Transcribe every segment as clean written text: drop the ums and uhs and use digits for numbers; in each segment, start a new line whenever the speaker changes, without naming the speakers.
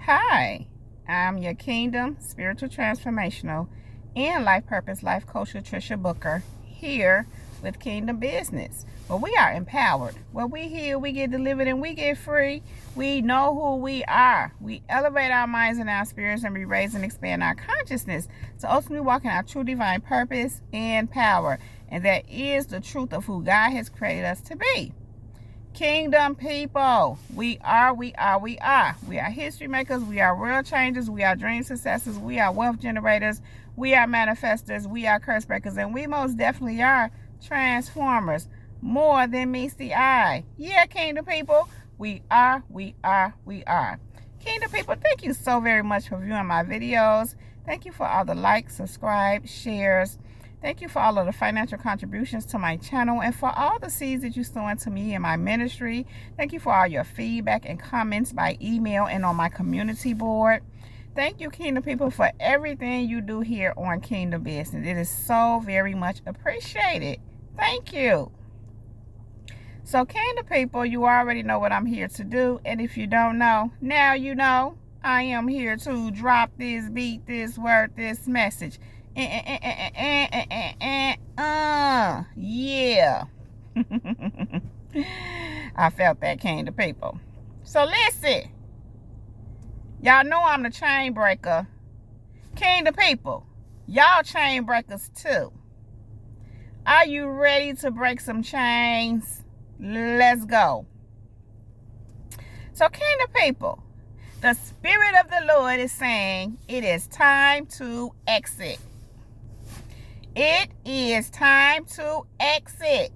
Hi, I'm your Kingdom Spiritual Transformational and Life Purpose Life Coach Tricia Booker here with Kingdom Business, where we are empowered, where we heal, we get delivered, and we get free. We know who we are. We elevate our minds and our spirits, and we raise and expand our consciousness to ultimately walk in our true divine purpose and power. And that is the truth of who God has created us to be. Kingdom people, we are history makers, we are world changers, we are dream successors, we are wealth generators, we are manifestors, we are curse breakers, and we most definitely are transformers, more than meets the eye. Yeah, kingdom people, we are. Kingdom people, thank you so very much for viewing my videos. Thank you for all the likes, subscribe, shares. Thank you for all of the financial contributions to my channel and for all the seeds that you sow into me and my ministry. Thank you for all your feedback and comments by email and on my community board. Thank you, Kingdom people, for everything you do here on Kingdom Business. It is so very much appreciated. Thank you. So, Kingdom people, you already know what I'm here to do. And if you don't know, now you know. I am here to drop this beat, this word, this message. Yeah. I felt that, Kingdom people. So listen. Y'all know I'm the chain breaker. Kingdom people, y'all chain breakers too. Are you ready to break some chains? Let's go. So, Kingdom people, the Spirit of the Lord is saying it is time to exit. It is time to exit.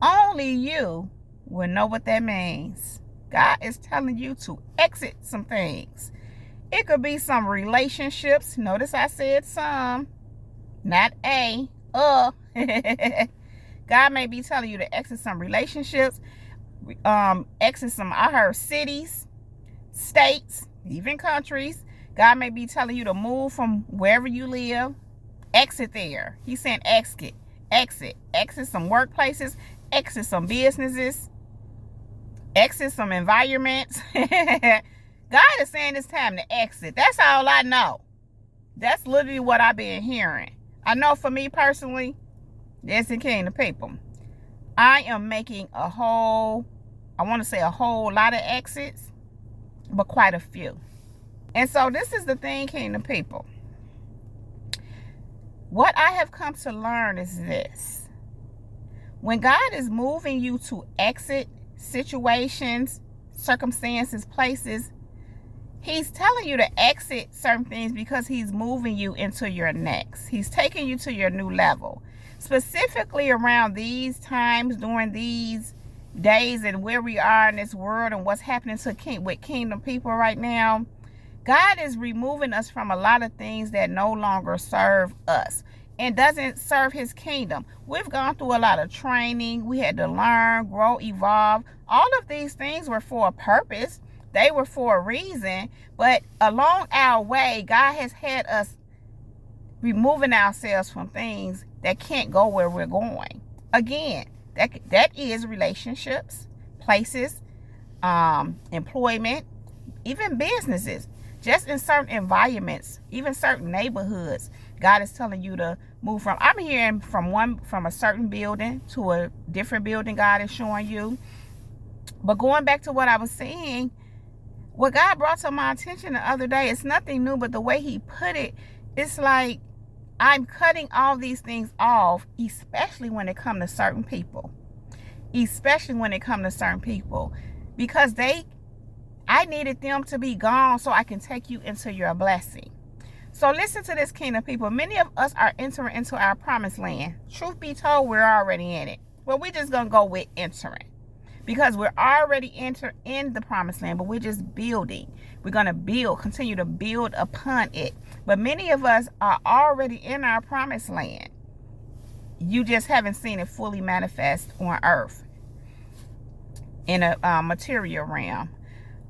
Only you will know what that means. God is telling you to exit some things. It could be some relationships. Notice I said some, not a. God may be telling you to exit some relationships, exit some, I heard cities, states, even countries. God may be telling you to move from wherever you live. Exit there. He's saying exit some workplaces, exit some businesses, exit some environments. God is saying it's time to exit. That's all I know. That's literally what I've been hearing. I know for me personally, this is Kingdom people. I am making a whole lot of exits, but quite a few. And so this is the thing, Kingdom people. What I have come to learn is this. When God is moving you to exit situations, circumstances, places, He's telling you to exit certain things because He's moving you into your next. He's taking you to your new level. Specifically around these times, during these days and where we are in this world and what's happening with kingdom people right now, God is removing us from a lot of things that no longer serve us and doesn't serve His kingdom. We've gone through a lot of training. We had to learn, grow, evolve. All of these things were for a purpose. They were for a reason. But along our way, God has had us removing ourselves from things that can't go where we're going. Again, that is relationships, places, employment, even businesses. Just in certain environments, even certain neighborhoods, God is telling you to move from. I'm hearing from a certain building to a different building. God is showing you. But going back to what I was saying, what God brought to my attention the other day, it's nothing new, but the way He put it, it's like I'm cutting all these things off, especially when it comes to certain people. Because I needed them to be gone so I can take you into your blessing. So listen to this, kingdom people. Many of us are entering into our promised land. Truth be told, we're already in it. Well, we're just going to go with entering. Because we're already in the promised land, but we're just building. We're going to continue to build upon it. But many of us are already in our promised land. You just haven't seen it fully manifest on earth in a material realm.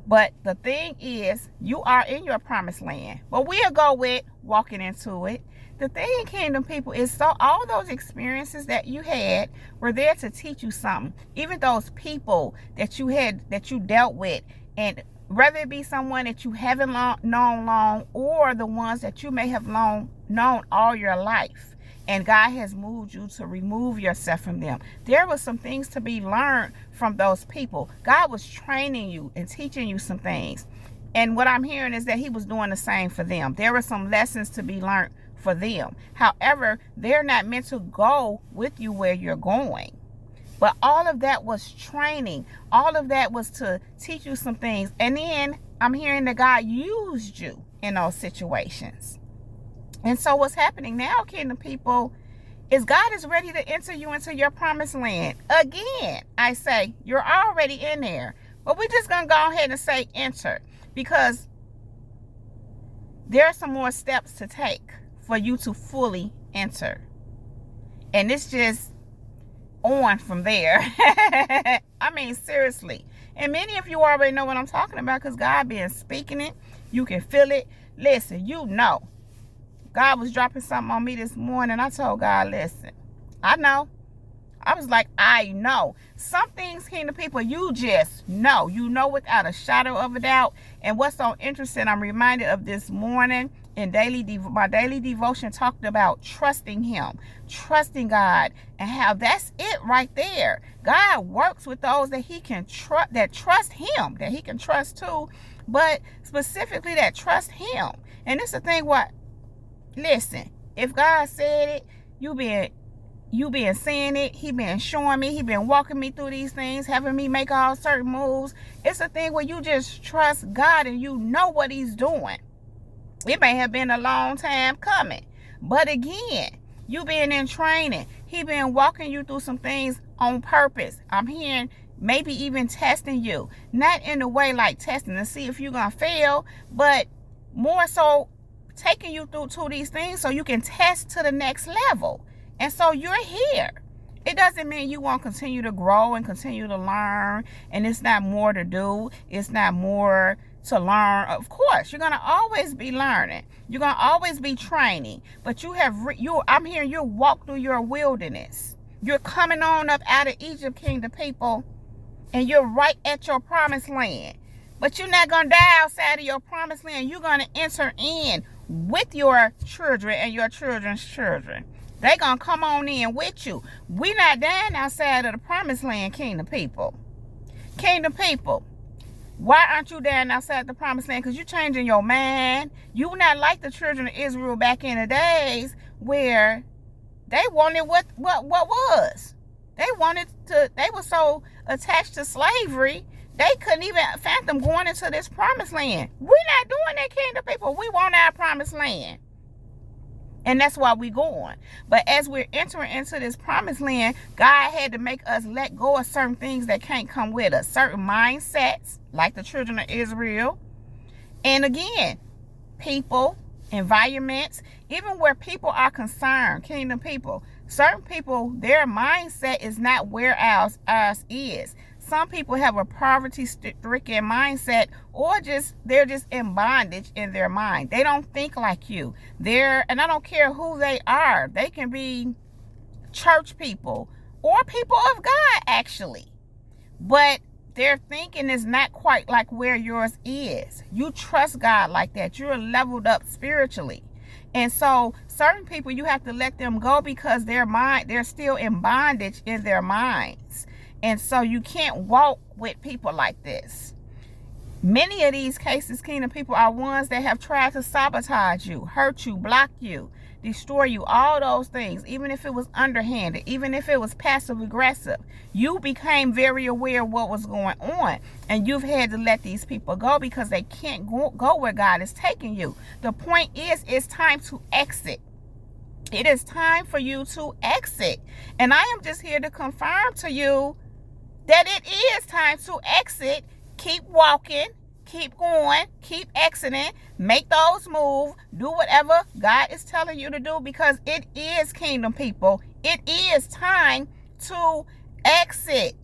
But the thing is, you are in your promised land. But we'll go with walking into it. The thing, kingdom people, is so all those experiences that you had were there to teach you something. Even those people that you dealt with And whether it be someone that you haven't known long, or the ones that you may have known all your life, and God has moved you to remove yourself from them. There was some things to be learned from those people. God was training you and teaching you some things. And what I'm hearing is that he was doing the same for them. There were some lessons to be learned for them. However, they're not meant to go with you where you're going. But all of that was training. All of that was to teach you some things. And then I'm hearing that God used you in those situations. And so what's happening now, kingdom people, is God is ready to enter you into your promised land. Again, I say, you're already in there. But we're just going to go ahead and say enter, because there are some more steps to take for you to fully enter. And it's just on from there. I mean, seriously. And many of you already know what I'm talking about, because God been speaking it. You can feel it. Listen, you know. God was dropping something on me this morning. I told God, listen, I know. I was like, I know. Some things, kingdom people, you just know. You know without a shadow of a doubt. And what's so interesting, I'm reminded of this morning in my daily devotion talked about trusting him, trusting God, and how that's it right there. God works with those that he can trust, that trust him, that he can trust too, but specifically that trust him. And it's the thing, what? Listen, if God said it, you been saying it, he been showing me, he been walking me through these things, having me make all certain moves. It's a thing where you just trust God and you know what he's doing. It may have been a long time coming, but again, you been in training. He been walking you through some things on purpose. I'm hearing maybe even testing you, not in a way like testing to see if you're gonna fail, but more so taking you through to these things so you can test to the next level. And so you're here. It doesn't mean you won't continue to grow and continue to learn, and it's not more to do, it's not more to learn. Of course, you're going to always be learning. You're going to always be training, but I'm hearing you walk through your wilderness. You're coming on up out of Egypt, kingdom people, and you're right at your promised land. But you're not going to die outside of your promised land. You're going to enter in with your children and your children's children. They're going to come on in with you. We're not dying outside of the promised land, kingdom people. Kingdom people, why aren't you dying outside the promised land? Because you're changing your mind. You're not like the children of Israel back in the days where they wanted what was. They were so attached to slavery, they couldn't even fathom going into this promised land. We're not doing that, kingdom people. We want our promised land. And that's why we're going. But as we're entering into this promised land, God had to make us let go of certain things that can't come with us. Certain mindsets, like the children of Israel. And again, people, environments, even where people are concerned, kingdom people. Certain people, their mindset is not where ours is. Some people have a poverty-stricken mindset, or they're just in bondage in their mind. They don't think like you. And I don't care who they are. They can be church people or people of God, actually. But their thinking is not quite like where yours is. You trust God like that. You're leveled up spiritually. And so certain people, you have to let them go because they're still in bondage in their minds. And so you can't walk with people like this. Many of these cases, kingdom people, are ones that have tried to sabotage you, hurt you, block you, destroy you, all those things. Even if it was underhanded, even if it was passive aggressive, you became very aware of what was going on. And you've had to let these people go because they can't go where God is taking you. The point is, it's time to exit. It is time for you to exit. And I am just here to confirm to you that it is time to exit. Keep walking, keep going, keep exiting, make those moves, do whatever God is telling you to do, because it is, kingdom people, it is time to exit.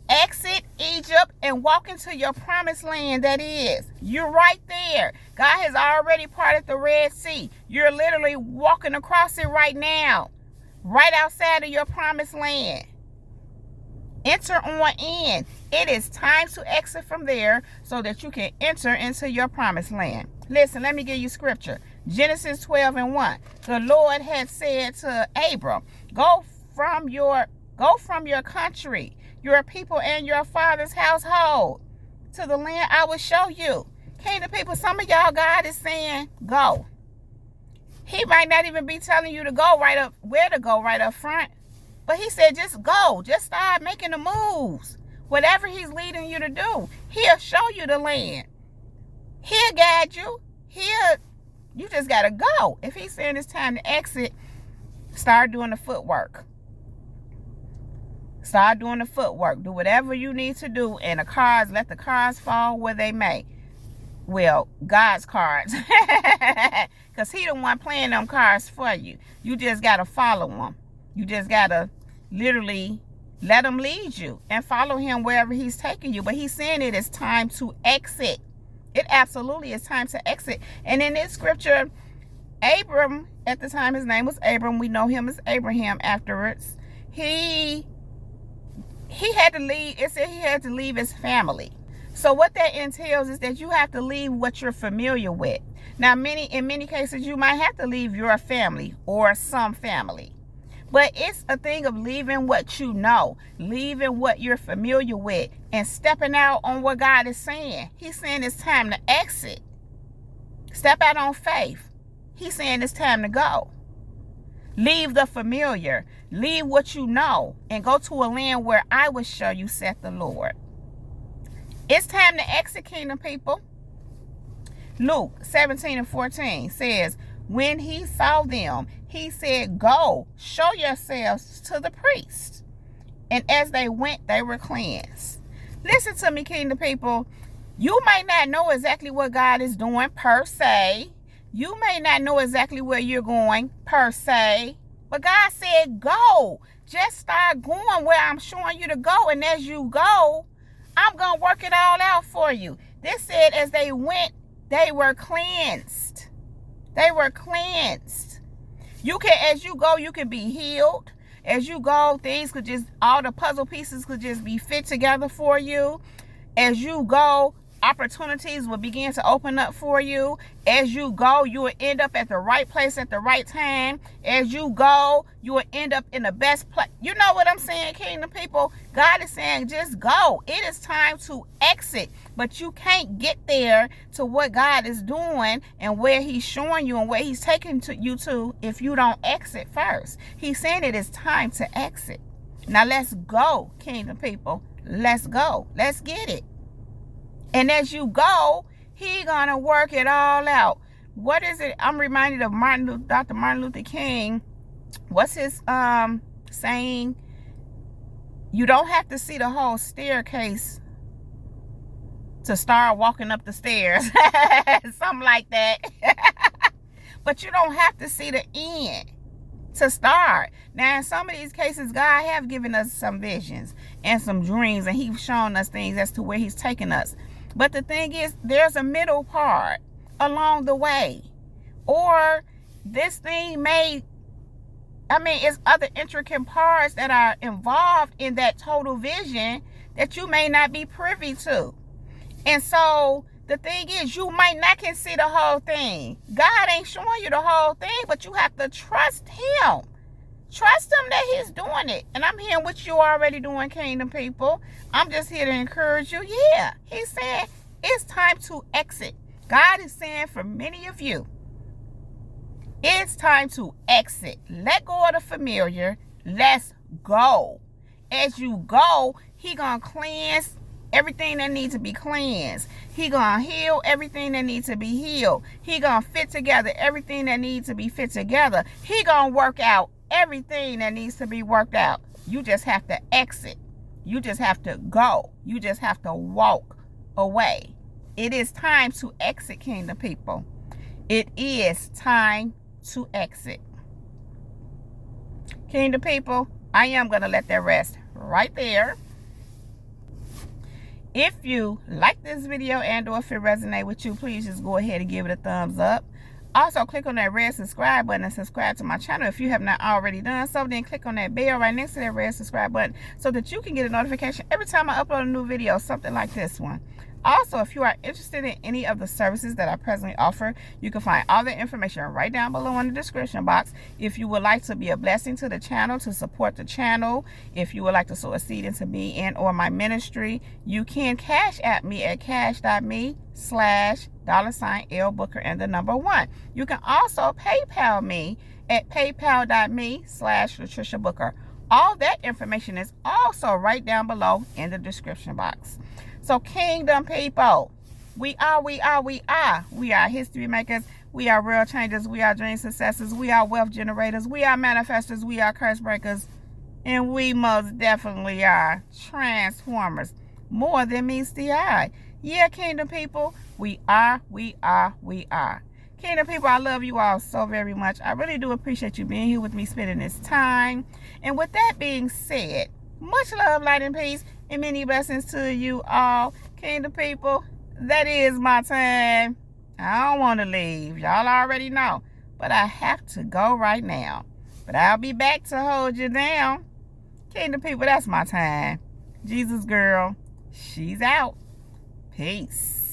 Exit Egypt and walk into your promised land. That is, you're right there. God has already parted the Red Sea. You're literally walking across it right now, right outside of your promised land. Enter on in. It is time to exit from there so that you can enter into your promised land. Listen, let me give you scripture. Genesis 12:1. The Lord had said to Abram, go from your country, your people, and your father's household to the land I will show you. Kingdom people, some of y'all, God is saying, go. He might not even be telling you to go where to go right up front. But he said, just go. Just start making the moves. Whatever he's leading you to do, he'll show you the land. He'll guide you. You just got to go. If he's saying it's time to exit, start doing the footwork. Start doing the footwork. Do whatever you need to do. And let the cards fall where they may. Well, God's cards. Because he the one playing them cards for you. You just got to follow them. You just got to literally let him lead you and follow him wherever he's taking you. But he's saying it is time to exit. It absolutely is time to exit. And in this scripture, Abram, at the time his name was Abram, we know him as Abraham afterwards. He had to leave. It said he had to leave his family. So what that entails is that you have to leave what you're familiar with. Now, in many cases, you might have to leave your family or some family. But it's a thing of leaving what you know, leaving what you're familiar with, and stepping out on what God is saying. He's saying it's time to exit. Step out on faith. He's saying it's time to go. Leave the familiar. Leave what you know and go to a land where I will show you, saith the Lord. It's time to exit, kingdom people. Luke 17:14 says, when he saw them, he said, go, show yourselves to the priest. And as they went, they were cleansed. Listen to me, kingdom people. You may not know exactly what God is doing per se. You may not know exactly where you're going per se. But God said, go. Just start going where I'm showing you to go. And as you go, I'm going to work it all out for you. This said, as they went, they were cleansed. They were cleansed. As you go, you can be healed. As you go, all the puzzle pieces could just be fit together for you. As you go, opportunities will begin to open up for you. As you go, you will end up at the right place at the right time. As you go, you will end up in the best place. You know what I'm saying, kingdom people? God is saying, just go. It is time to exit. But you can't get there to what God is doing and where he's showing you and where he's taking you to if you don't exit first. He's saying it is time to exit. Now let's go, kingdom people. Let's go. Let's get it. And as you go, he gonna work it all out. What is it? I'm reminded of Dr. Martin Luther King. What's his saying? You don't have to see the whole staircase to start walking up the stairs. Something like that. But you don't have to see the end to start. Now, in some of these cases, God have given us some visions and some dreams, and he's shown us things as to where he's taking us. But the thing is, there's a middle part along the way. Or this thing it's other intricate parts that are involved in that total vision that you may not be privy to. And so the thing is, you might not can see the whole thing. God ain't showing you the whole thing, but you have to trust him. Trust him that he's doing it. And I'm hearing what you already doing, kingdom people. I'm just here to encourage you. Yeah, he's saying it's time to exit. God is saying for many of you, it's time to exit. Let go of the familiar. Let's go. As you go, he gonna cleanse everything that needs to be cleansed. He gonna heal everything that needs to be healed. He gonna fit together everything that needs to be fit together. He gonna work out everything that needs to be worked out. You just have to exit. You just have to go. You just have to walk away. It is time to exit, kingdom people. It is time to exit. Kingdom people, I am going to let that rest right there. If you like this video and or if it resonates with you, please just go ahead and give it a thumbs up. Also, click on that red subscribe button and subscribe to my channel. If you have not already done so, then click on that bell right next to that red subscribe button so that you can get a notification every time I upload a new video, something like this one. Also, if you are interested in any of the services that I presently offer, you can find all the information right down below in the description box. If you would like to be a blessing to the channel, to support the channel, if you would like to sow a seed into me and or my ministry, you can cash at me at cash.me/$L Booker and the number 1. You can also PayPal me at paypal.me/Latricia Booker. All that information is also right down below in the description box. So kingdom people, we are history makers. We are real changers. We are dream successors. We are wealth generators. We are manifestors. We are curse breakers. And we most definitely are transformers. More than meets the eye. Yeah, kingdom people, we are. Kingdom people, I love you all so very much. I really do appreciate you being here with me, spending this time. And with that being said, much love, light, and peace, and many blessings to you all. Kingdom people, that is my time. I don't want to leave. Y'all already know. But I have to go right now. But I'll be back to hold you down. Kingdom people, that's my time. Jesus girl, she's out. Peace.